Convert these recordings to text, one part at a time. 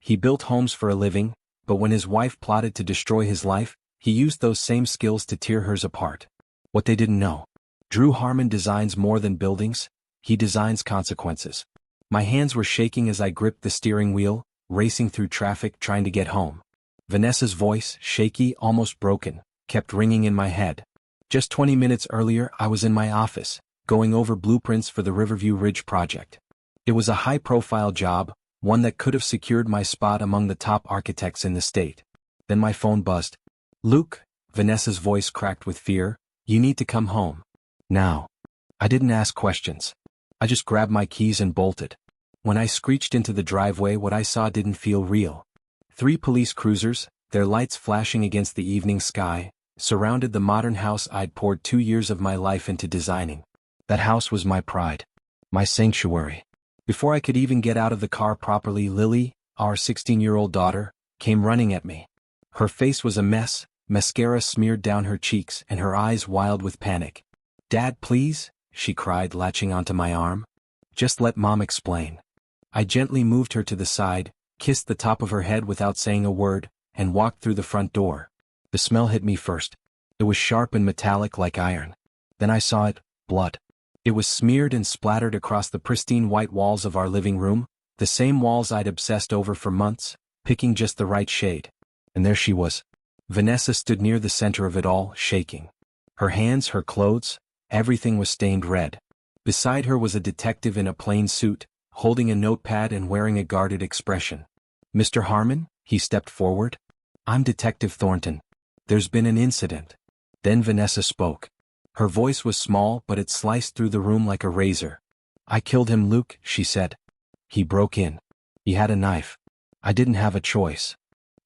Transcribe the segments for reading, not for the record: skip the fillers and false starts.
He built homes for a living, but when his wife plotted to destroy his life, he used those same skills to tear hers apart. What they didn't know. Drew Harmon designs more than buildings, he designs consequences. My hands were shaking as I gripped the steering wheel, racing through traffic trying to get home. Vanessa's voice, shaky, almost broken, kept ringing in my head. Just 20 minutes earlier I was in my office, going over blueprints for the Riverview Ridge project. It was a high-profile job, one that could have secured my spot among the top architects in the state. Then my phone buzzed. "Luke," Vanessa's voice cracked with fear, "you need to come home. Now." I didn't ask questions. I just grabbed my keys and bolted. When I screeched into the driveway, what I saw didn't feel real. 3 police cruisers, their lights flashing against the evening sky, surrounded the modern house I'd poured 2 years of my life into designing. That house was my pride. My sanctuary. Before I could even get out of the car properly, Lily, our 16-year-old daughter, came running at me. Her face was a mess, mascara smeared down her cheeks and her eyes wild with panic. "Dad, please," she cried, latching onto my arm. "Just let Mom explain." I gently moved her to the side, kissed the top of her head without saying a word, and walked through the front door. The smell hit me first. It was sharp and metallic like iron. Then I saw it, blood. It was smeared and splattered across the pristine white walls of our living room, the same walls I'd obsessed over for months, picking just the right shade. And there she was. Vanessa stood near the center of it all, shaking. Her hands, her clothes, everything was stained red. Beside her was a detective in a plain suit, holding a notepad and wearing a guarded expression. "Mr. Harmon?" He stepped forward. "I'm Detective Thornton. There's been an incident." Then Vanessa spoke. Her voice was small, but it sliced through the room like a razor. "I killed him, Luke," she said. "He broke in. He had a knife. I didn't have a choice."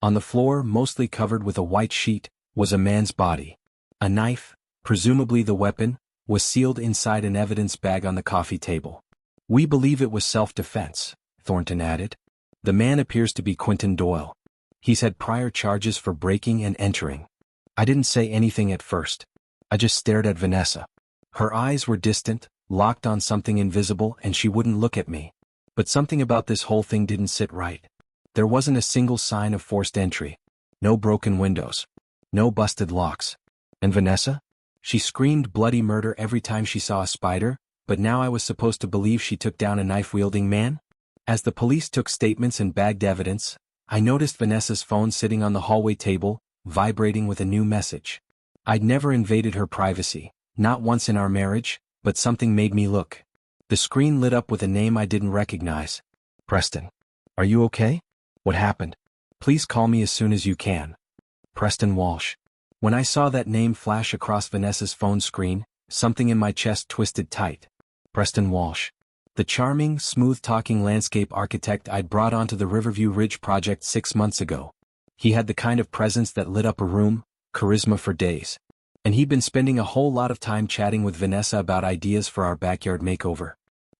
On the floor, mostly covered with a white sheet, was a man's body. A knife, presumably the weapon, was sealed inside an evidence bag on the coffee table. "We believe it was self-defense," Thornton added. "The man appears to be Quentin Doyle. He's had prior charges for breaking and entering." I didn't say anything at first. I just stared at Vanessa. Her eyes were distant, locked on something invisible, and she wouldn't look at me. But something about this whole thing didn't sit right. There wasn't a single sign of forced entry. No broken windows. No busted locks. And Vanessa? She screamed bloody murder every time she saw a spider, but now I was supposed to believe she took down a knife-wielding man? As the police took statements and bagged evidence, I noticed Vanessa's phone sitting on the hallway table, vibrating with a new message. I'd never invaded her privacy, not once in our marriage, but something made me look. The screen lit up with a name I didn't recognize. "Preston. Are you okay? What happened? Please call me as soon as you can. Preston Walsh." When I saw that name flash across Vanessa's phone screen, something in my chest twisted tight. Preston Walsh. The charming, smooth-talking landscape architect I'd brought onto the Riverview Ridge project 6 months ago. He had the kind of presence that lit up a room, charisma for days. And he'd been spending a whole lot of time chatting with Vanessa about ideas for our backyard makeover.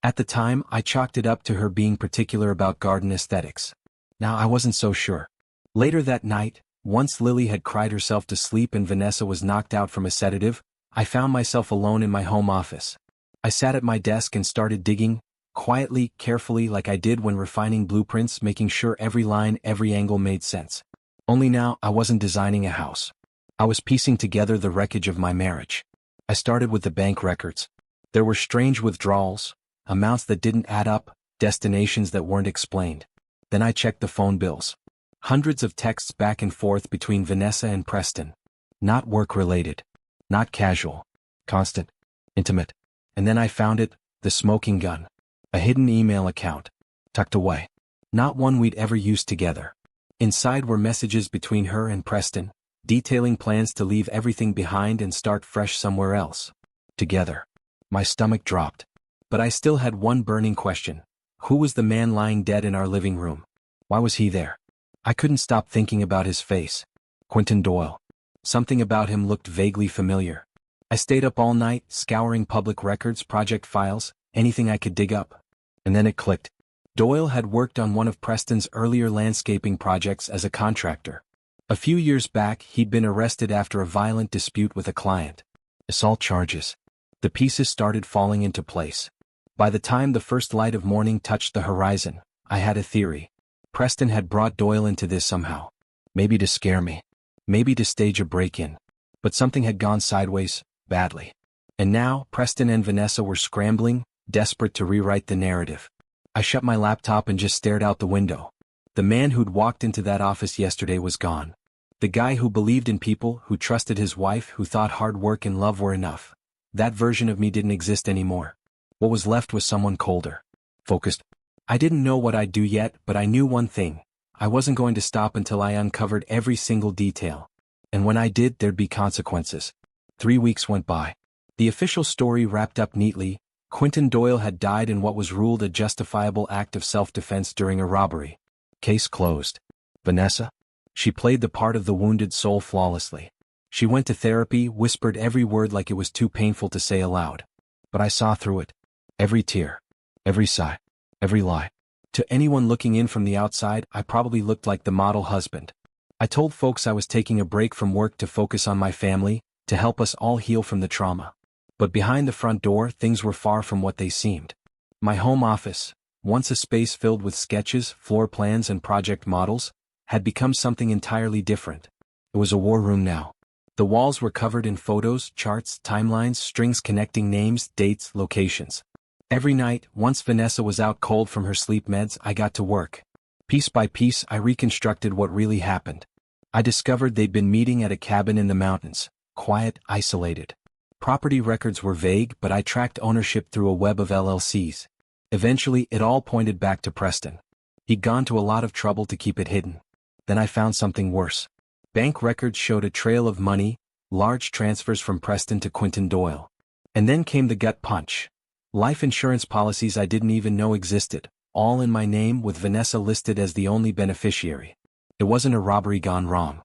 At the time, I chalked it up to her being particular about garden aesthetics. Now I wasn't so sure. Later that night, once Lily had cried herself to sleep and Vanessa was knocked out from a sedative, I found myself alone in my home office. I sat at my desk and started digging, quietly, carefully, like I did when refining blueprints, making sure every line, every angle made sense. Only now, I wasn't designing a house. I was piecing together the wreckage of my marriage. I started with the bank records. There were strange withdrawals, amounts that didn't add up, destinations that weren't explained. Then I checked the phone bills. Hundreds of texts back and forth between Vanessa and Preston. Not work-related. Not casual. Constant. Intimate. And then I found it, the smoking gun. A hidden email account. Tucked away. Not one we'd ever used together. Inside were messages between her and Preston, detailing plans to leave everything behind and start fresh somewhere else. Together. My stomach dropped. But I still had one burning question. Who was the man lying dead in our living room? Why was he there? I couldn't stop thinking about his face. Quentin Doyle. Something about him looked vaguely familiar. I stayed up all night, scouring public records, project files, anything I could dig up. And then it clicked. Doyle had worked on one of Preston's earlier landscaping projects as a contractor. A few years back, he'd been arrested after a violent dispute with a client. Assault charges. The pieces started falling into place. By the time the first light of morning touched the horizon, I had a theory. Preston had brought Doyle into this somehow. Maybe to scare me. Maybe to stage a break-in. But something had gone sideways, badly. And now, Preston and Vanessa were scrambling, desperate to rewrite the narrative. I shut my laptop and just stared out the window. The man who'd walked into that office yesterday was gone. The guy who believed in people, who trusted his wife, who thought hard work and love were enough. That version of me didn't exist anymore. What was left was someone colder. Focused. I didn't know what I'd do yet, but I knew one thing. I wasn't going to stop until I uncovered every single detail. And when I did, there'd be consequences. 3 weeks went by. The official story wrapped up neatly. Quentin Doyle had died in what was ruled a justifiable act of self-defense during a robbery. Case closed. Vanessa? She played the part of the wounded soul flawlessly. She went to therapy, whispered every word like it was too painful to say aloud. But I saw through it. Every tear. Every sigh. Every lie. To anyone looking in from the outside, I probably looked like the model husband. I told folks I was taking a break from work to focus on my family, to help us all heal from the trauma. But behind the front door, things were far from what they seemed. My home office, once a space filled with sketches, floor plans and project models, had become something entirely different. It was a war room now. The walls were covered in photos, charts, timelines, strings connecting names, dates, locations. Every night, once Vanessa was out cold from her sleep meds, I got to work. Piece by piece, I reconstructed what really happened. I discovered they'd been meeting at a cabin in the mountains, quiet, isolated. Property records were vague, but I tracked ownership through a web of LLCs. Eventually, it all pointed back to Preston. He'd gone to a lot of trouble to keep it hidden. Then I found something worse. Bank records showed a trail of money, large transfers from Preston to Quentin Doyle. And then came the gut punch. Life insurance policies I didn't even know existed, all in my name with Vanessa listed as the only beneficiary. It wasn't a robbery gone wrong.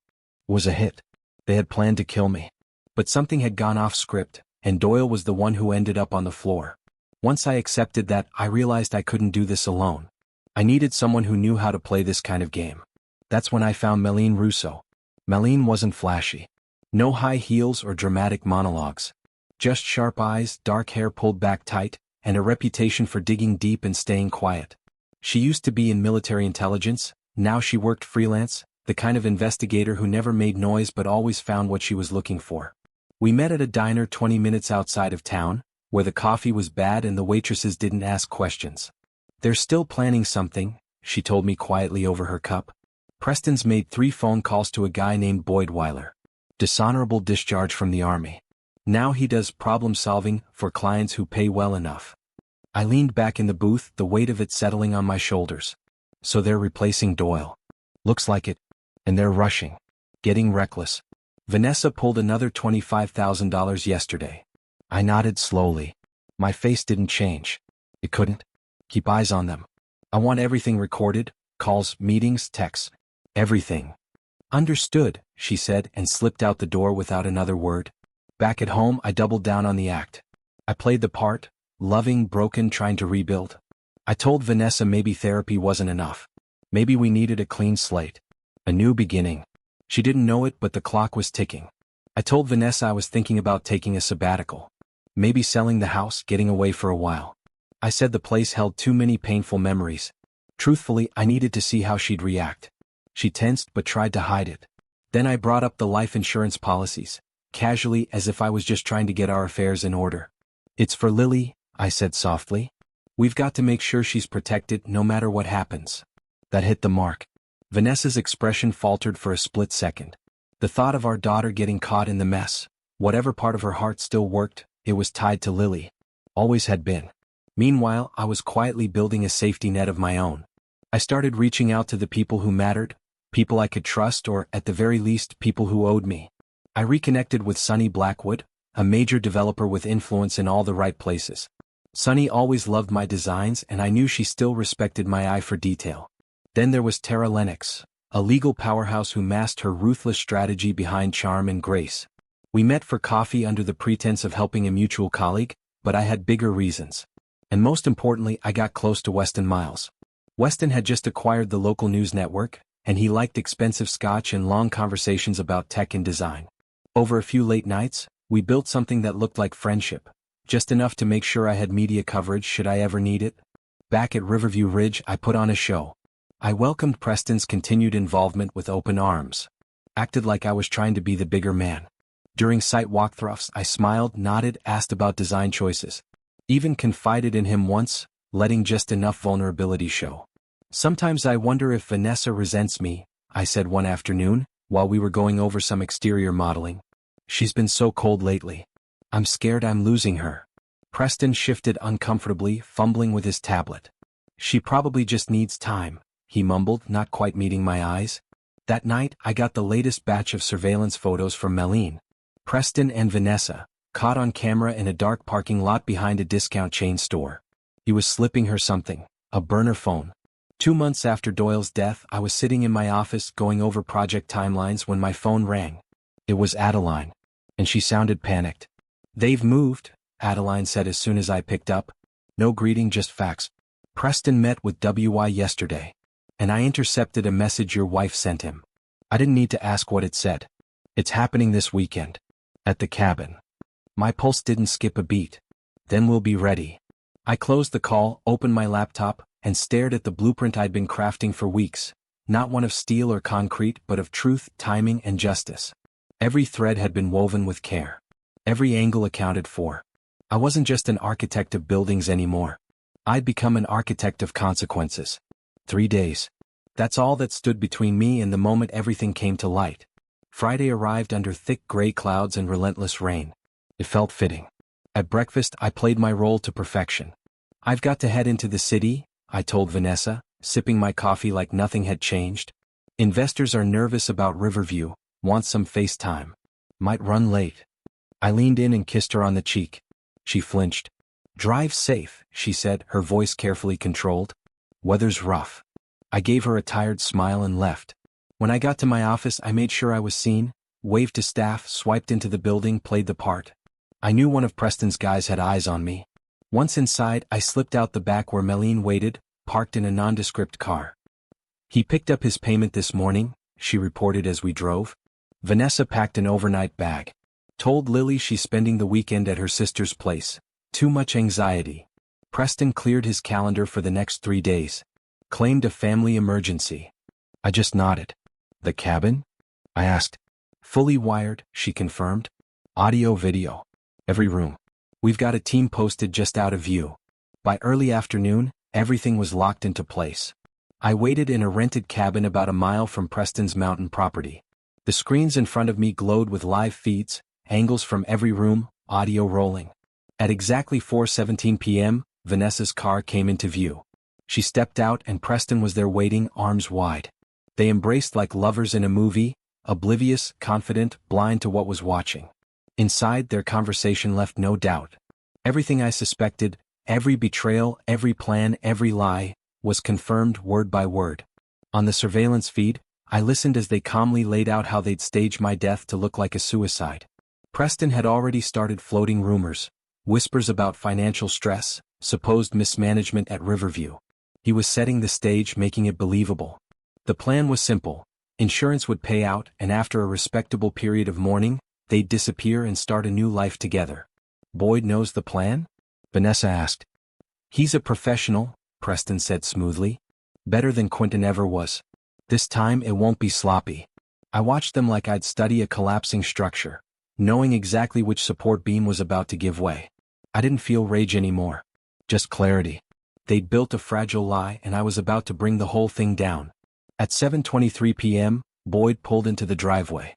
It was a hit. They had planned to kill me. But something had gone off script, and Doyle was the one who ended up on the floor. Once I accepted that, I realized I couldn't do this alone. I needed someone who knew how to play this kind of game. That's when I found Malene Russo. Malene wasn't flashy. No high heels or dramatic monologues. Just sharp eyes, dark hair pulled back tight, and a reputation for digging deep and staying quiet. She used to be in military intelligence, now she worked freelance, the kind of investigator who never made noise but always found what she was looking for. We met at a diner 20 minutes outside of town, where the coffee was bad and the waitresses didn't ask questions. They're still planning something, she told me quietly over her cup. Preston's made 3 phone calls to a guy named Boyd Weiler. Dishonorable discharge from the army. Now he does problem solving for clients who pay well enough. I leaned back in the booth, the weight of it settling on my shoulders. So they're replacing Doyle. Looks like it. And they're rushing. Getting reckless. Vanessa pulled another $25,000 yesterday. I nodded slowly. My face didn't change. It couldn't. Keep eyes on them. I want everything recorded, calls, meetings, texts. Everything. Understood, she said and slipped out the door without another word. Back at home, I doubled down on the act. I played the part, loving, broken, trying to rebuild. I told Vanessa maybe therapy wasn't enough. Maybe we needed a clean slate. A new beginning. She didn't know it, but the clock was ticking. I told Vanessa I was thinking about taking a sabbatical. Maybe selling the house, getting away for a while. I said the place held too many painful memories. Truthfully, I needed to see how she'd react. She tensed but tried to hide it. Then I brought up the life insurance policies, casually as if I was just trying to get our affairs in order. It's for Lily, I said softly. We've got to make sure she's protected no matter what happens. That hit the mark. Vanessa's expression faltered for a split second. The thought of our daughter getting caught in the mess, whatever part of her heart still worked, it was tied to Lily. Always had been. Meanwhile, I was quietly building a safety net of my own. I started reaching out to the people who mattered, people I could trust or, at the very least, people who owed me. I reconnected with Sonny Blackwood, a major developer with influence in all the right places. Sonny always loved my designs and I knew she still respected my eye for detail. Then there was Tara Lennox, a legal powerhouse who masked her ruthless strategy behind charm and grace. We met for coffee under the pretense of helping a mutual colleague, but I had bigger reasons. And most importantly, I got close to Weston Miles. Weston had just acquired the local news network, and he liked expensive scotch and long conversations about tech and design. Over a few late nights, we built something that looked like friendship, just enough to make sure I had media coverage should I ever need it. Back at Riverview Ridge, I put on a show. I welcomed Preston's continued involvement with open arms. Acted like I was trying to be the bigger man. During site walkthroughs, I smiled, nodded, asked about design choices. Even confided in him once, letting just enough vulnerability show. Sometimes I wonder if Vanessa resents me, I said one afternoon, while we were going over some exterior modeling. She's been so cold lately. I'm scared I'm losing her. Preston shifted uncomfortably, fumbling with his tablet. She probably just needs time, he mumbled, not quite meeting my eyes. That night, I got the latest batch of surveillance photos from Meline. Preston and Vanessa, caught on camera in a dark parking lot behind a discount chain store. He was slipping her something, a burner phone. 2 months after Doyle's death, I was sitting in my office going over project timelines when my phone rang. It was Adeline, and she sounded panicked. "They've moved," Adeline said as soon as I picked up. No greeting, just facts. "Preston met with WY yesterday. And I intercepted a message your wife sent him. I didn't need to ask what it said. It's happening this weekend. At the cabin." My pulse didn't skip a beat. "Then we'll be ready." I closed the call, opened my laptop, and stared at the blueprint I'd been crafting for weeks. Not one of steel or concrete, but of truth, timing, and justice. Every thread had been woven with care. Every angle accounted for. I wasn't just an architect of buildings anymore. I'd become an architect of consequences. 3 days. That's all that stood between me and the moment everything came to light. Friday arrived under thick gray clouds and relentless rain. It felt fitting. At breakfast, I played my role to perfection. "I've got to head into the city," I told Vanessa, sipping my coffee like nothing had changed. "Investors are nervous about Riverview, want some face time. Might run late." I leaned in and kissed her on the cheek. She flinched. "Drive safe," she said, her voice carefully controlled. "Weather's rough." I gave her a tired smile and left. When I got to my office, I made sure I was seen, waved to staff, swiped into the building, played the part. I knew one of Preston's guys had eyes on me. Once inside, I slipped out the back where Meline waited, parked in a nondescript car. "He picked up his payment this morning," she reported as we drove. Vanessa packed an overnight bag. Told Lily she's spending the weekend at her sister's place. Too much anxiety. Preston cleared his calendar for the next 3 days. Claimed a family emergency. I just nodded. "The cabin?" I asked. "Fully wired," she confirmed. "Audio, video. Every room. We've got a team posted just out of view." By early afternoon, everything was locked into place. I waited in a rented cabin about a mile from Preston's mountain property. The screens in front of me glowed with live feeds, angles from every room, audio rolling. At exactly 4:17 p.m., Vanessa's car came into view. She stepped out and Preston was there waiting, arms wide. They embraced like lovers in a movie, oblivious, confident, blind to what was watching. Inside, their conversation left no doubt. Everything I suspected, every betrayal, every plan, every lie, was confirmed word by word. On the surveillance feed, I listened as they calmly laid out how they'd staged my death to look like a suicide. Preston had already started floating rumors, whispers about financial stress, supposed mismanagement at Riverview. He was setting the stage, making it believable. The plan was simple. Insurance would pay out, and after a respectable period of mourning, they'd disappear and start a new life together. "Boyd knows the plan?" Vanessa asked. "He's a professional," Preston said smoothly. "Better than Quentin ever was. This time it won't be sloppy." I watched them like I'd study a collapsing structure, knowing exactly which support beam was about to give way. I didn't feel rage anymore. Just clarity. They'd built a fragile lie and I was about to bring the whole thing down. At 7:23 p.m., Boyd pulled into the driveway.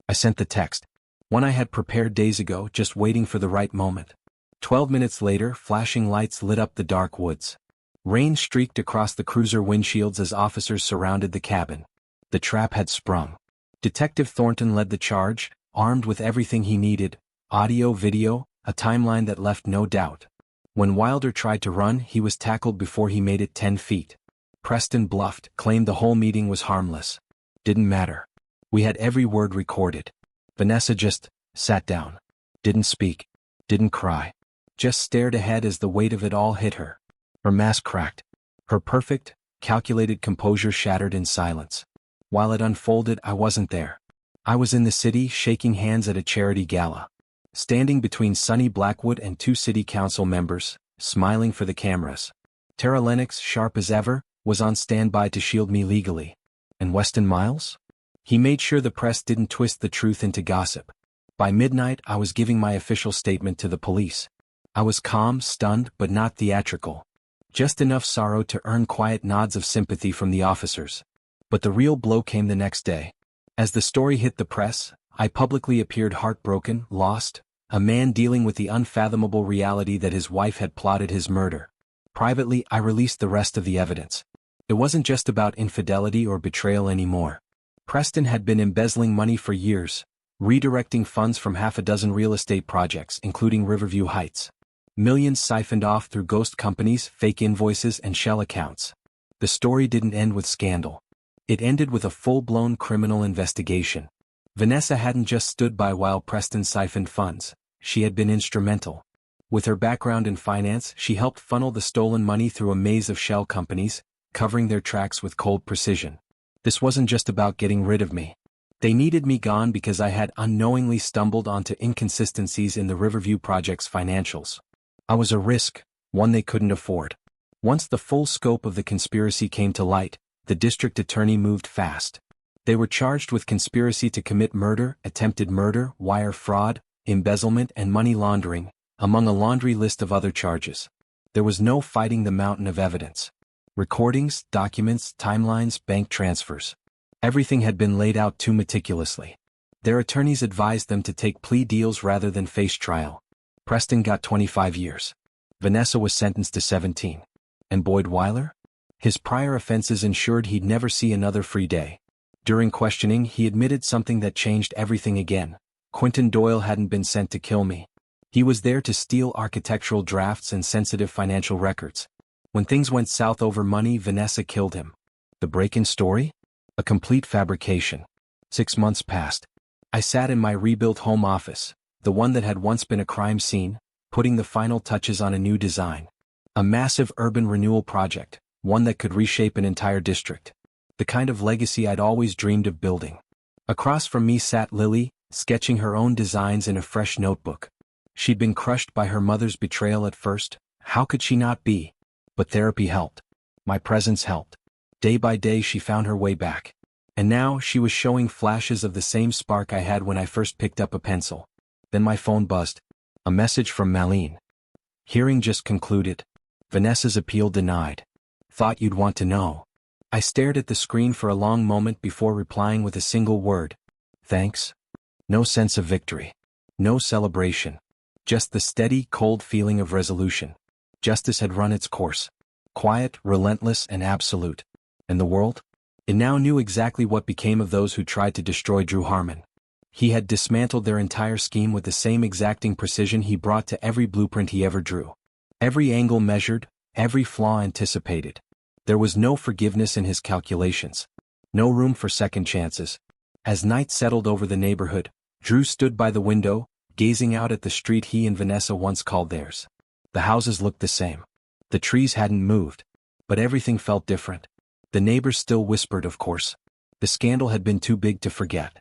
I sent the text. One I had prepared days ago, just waiting for the right moment. 12 minutes later, flashing lights lit up the dark woods. Rain streaked across the cruiser windshields as officers surrounded the cabin. The trap had sprung. Detective Thornton led the charge, armed with everything he needed: audio, video, a timeline that left no doubt. When Wilder tried to run, he was tackled before he made it 10 feet. Preston bluffed, claimed the whole meeting was harmless. Didn't matter. We had every word recorded. Vanessa just sat down. Didn't speak. Didn't cry. Just stared ahead as the weight of it all hit her. Her mask cracked. Her perfect, calculated composure shattered in silence. While it unfolded, I wasn't there. I was in the city, shaking hands at a charity gala. Standing between sunny Blackwood and 2 city council members, smiling for the cameras. Tara Lennox, sharp as ever, was on standby to shield me legally. And Weston Miles? He made sure the press didn't twist the truth into gossip. By midnight, I was giving my official statement to the police. I was calm, stunned, but not theatrical. Just enough sorrow to earn quiet nods of sympathy from the officers. But the real blow came the next day. As the story hit the press, I publicly appeared heartbroken, lost, a man dealing with the unfathomable reality that his wife had plotted his murder. Privately, I released the rest of the evidence. It wasn't just about infidelity or betrayal anymore. Preston had been embezzling money for years, redirecting funds from half a dozen real estate projects, including Riverview Heights. Millions siphoned off through ghost companies, fake invoices, and shell accounts. The story didn't end with scandal. It ended with a full-blown criminal investigation. Vanessa hadn't just stood by while Preston siphoned funds, she had been instrumental. With her background in finance, she helped funnel the stolen money through a maze of shell companies, covering their tracks with cold precision. This wasn't just about getting rid of me. They needed me gone because I had unknowingly stumbled onto inconsistencies in the Riverview project's financials. I was a risk, one they couldn't afford. Once the full scope of the conspiracy came to light, the district attorney moved fast. They were charged with conspiracy to commit murder, attempted murder, wire fraud, embezzlement, and money laundering, among a laundry list of other charges. There was no fighting the mountain of evidence. Recordings, documents, timelines, bank transfers. Everything had been laid out too meticulously. Their attorneys advised them to take plea deals rather than face trial. Preston got 25 years. Vanessa was sentenced to 17. And Boyd Weiler? His prior offenses ensured he'd never see another free day. During questioning, he admitted something that changed everything again. Quentin Doyle hadn't been sent to kill me. He was there to steal architectural drafts and sensitive financial records. When things went south over money, Vanessa killed him. The break-in story? A complete fabrication. 6 months passed. I sat in my rebuilt home office, the one that had once been a crime scene, putting the final touches on a new design. A massive urban renewal project, one that could reshape an entire district. The kind of legacy I'd always dreamed of building. Across from me sat Lily, sketching her own designs in a fresh notebook. She'd been crushed by her mother's betrayal at first. How could she not be? But therapy helped. My presence helped. Day by day she found her way back. And now she was showing flashes of the same spark I had when I first picked up a pencil. Then my phone buzzed. A message from Malene. Hearing just concluded. Vanessa's appeal denied. Thought you'd want to know. I stared at the screen for a long moment before replying with a single word. Thanks. No sense of victory. No celebration. Just the steady, cold feeling of resolution. Justice had run its course. Quiet, relentless, and absolute. And the world? It now knew exactly what became of those who tried to destroy Drew Harmon. He had dismantled their entire scheme with the same exacting precision he brought to every blueprint he ever drew. Every angle measured, every flaw anticipated. There was no forgiveness in his calculations. No room for second chances. As night settled over the neighborhood, Drew stood by the window, gazing out at the street he and Vanessa once called theirs. The houses looked the same. The trees hadn't moved. But everything felt different. The neighbors still whispered, of course. The scandal had been too big to forget.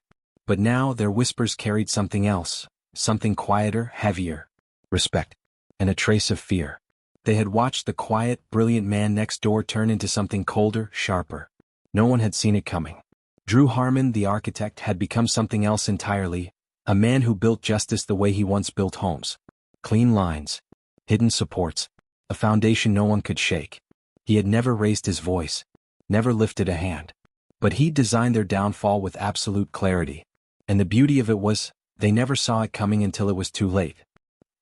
But now their whispers carried something else, something quieter, heavier. Respect. And a trace of fear. They had watched the quiet, brilliant man next door turn into something colder, sharper. No one had seen it coming. Drew Harmon, the architect, had become something else entirely, a man who built justice the way he once built homes. Clean lines. Hidden supports. A foundation no one could shake. He had never raised his voice. Never lifted a hand. But he designed their downfall with absolute clarity. And the beauty of it was, they never saw it coming until it was too late.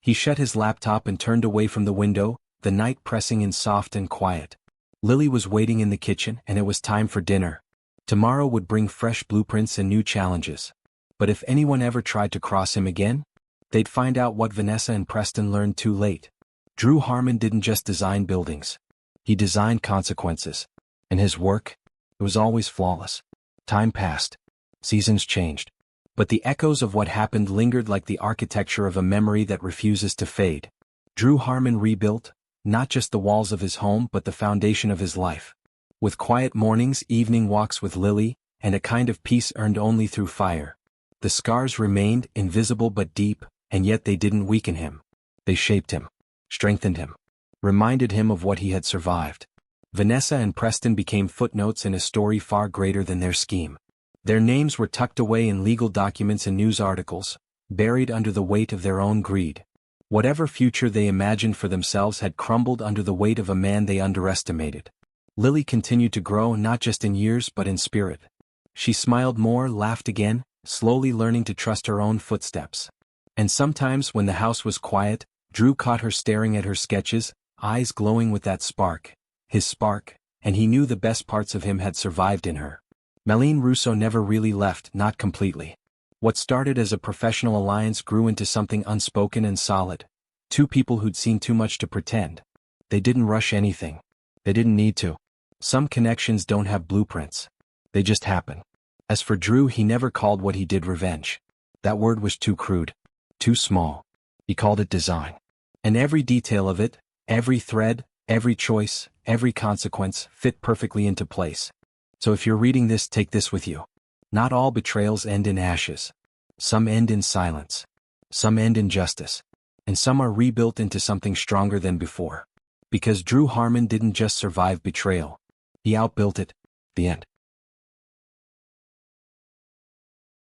He shut his laptop and turned away from the window, the night pressing in soft and quiet. Lily was waiting in the kitchen, and it was time for dinner. Tomorrow would bring fresh blueprints and new challenges. But if anyone ever tried to cross him again, they'd find out what Vanessa and Preston learned too late. Drew Harmon didn't just design buildings. He designed consequences. And his work, it was always flawless. Time passed. Seasons changed. But the echoes of what happened lingered like the architecture of a memory that refuses to fade. Drew Harmon rebuilt, not just the walls of his home but the foundation of his life. With quiet mornings, evening walks with Lily, and a kind of peace earned only through fire. The scars remained, invisible but deep, and yet they didn't weaken him. They shaped him, strengthened him, reminded him of what he had survived. Vanessa and Preston became footnotes in a story far greater than their scheme. Their names were tucked away in legal documents and news articles, buried under the weight of their own greed. Whatever future they imagined for themselves had crumbled under the weight of a man they underestimated. Lily continued to grow not just in years but in spirit. She smiled more, laughed again, slowly learning to trust her own footsteps. And sometimes when the house was quiet, Drew caught her staring at her sketches, eyes glowing with that spark, his spark, and he knew the best parts of him had survived in her. Malene Russo never really left, not completely. What started as a professional alliance grew into something unspoken and solid. Two people who'd seen too much to pretend. They didn't rush anything. They didn't need to. Some connections don't have blueprints. They just happen. As for Drew, he never called what he did revenge. That word was too crude. Too small. He called it design. And every detail of it, every thread, every choice, every consequence, fit perfectly into place. So if you're reading this, take this with you. Not all betrayals end in ashes. Some end in silence. Some end in justice. And some are rebuilt into something stronger than before. Because Drew Harmon didn't just survive betrayal. He outbuilt it. The end.